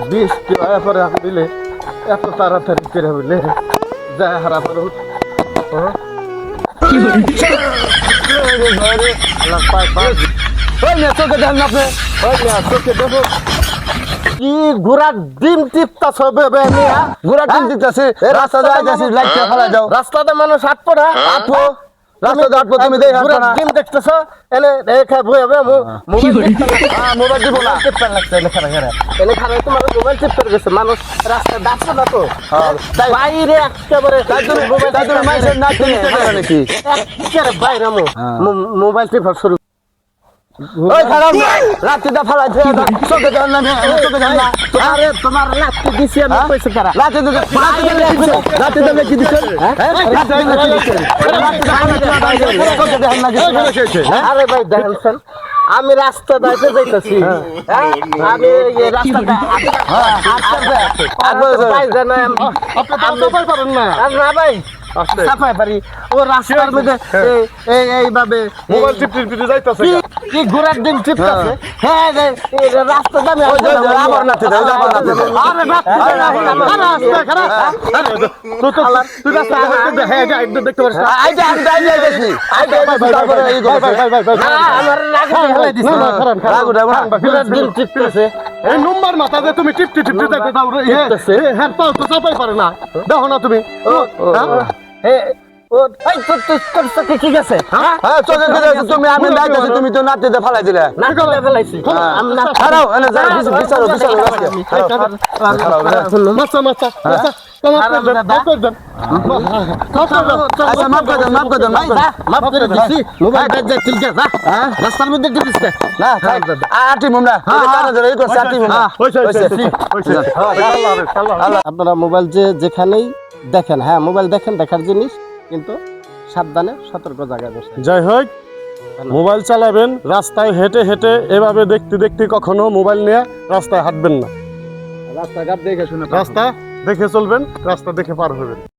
বৃষ্টি হওয়ার পরে আমি দিলে এত তাড়াতাড়ি করে হইলে যা হারা পারো চোখে দেন না আপনি চোখে দেখো কি ঘোড়ার ডিম টিপতাছ ঘোড়ার ডিম টিপতাছে রাস্তা যাইতাছি লাইট ফেলা যাও রাস্তাতে মানুষ আটপো না আটপো রাস্তাতে আটপো তুমি দেখ ঘোড়ার ডিম দেখতেছ এনে দেখা বই হবে মোবাইল দিব না টিপতে লাগছে এনে খারাপ এনে খারাপ তোমার মোবাইল টিপতে গেছে মানুষ রাস্তা ডাকছে না তো বাইরে একেবারে মোবাইল মাইসের না টিপতে পারে নাকি একেবারে বাইরে মোবাইল টিপা শুরু ওই খারাপ রাত্রিটা ফালাই চোখে যান না চোখে যান না আরে তোমার রাত্রি দিছি আমি পয়সা করা রাত্রি দেবে কি দিছেন আরে ভাই দেখেন আমি রাস্তা দাইতে যাইতাছি আমি এই রাস্তাটা পারেন না না ভাই সাফাই পারি ও রাস্তার মধ্যে এইভাবে মোবাইল টিপতে যাইতাছে কি ঘোড়ার ডিম টিপতাছে হ্যাঁ রাস্তা দামে আমার নাতে দাও আমার নাতে আরে তুই রাস্তা হ্যাঁ দেখতে পারছ আইটা আমি যাইতাছি আইটা তারপরে এই আমার রাগু হেলাই দিছ রাগু ঘোড়ার ডিম টিপতেছে এই নম্বর মাথা যে তুমি টিপতে যাইতে দাও হ্যাঁ পাও তো সাফাই পারে না দেখো না তুমি ঠিক আছে তুমি আমি যাইতেছি তুমি তো নাতিতে ফালাই দিলে রাস্তার মধ্যে আপনারা মোবাইল যেখানেই দেখেন হ্যাঁ মোবাইল দেখেন দেখার জিনিস কিন্তু সাবধানে সতর্ক জায়গায় বসে যাই হোক মোবাইল চালাবেন রাস্তায় হেঁটে হেঁটে এভাবে দেখতে দেখতে কখনো মোবাইল নিয়ে রাস্তায় হাঁটবেন না রাস্তাঘাট দেখে শুনে রাস্তা দেখে চলবেন রাস্তা দেখে পার হবেন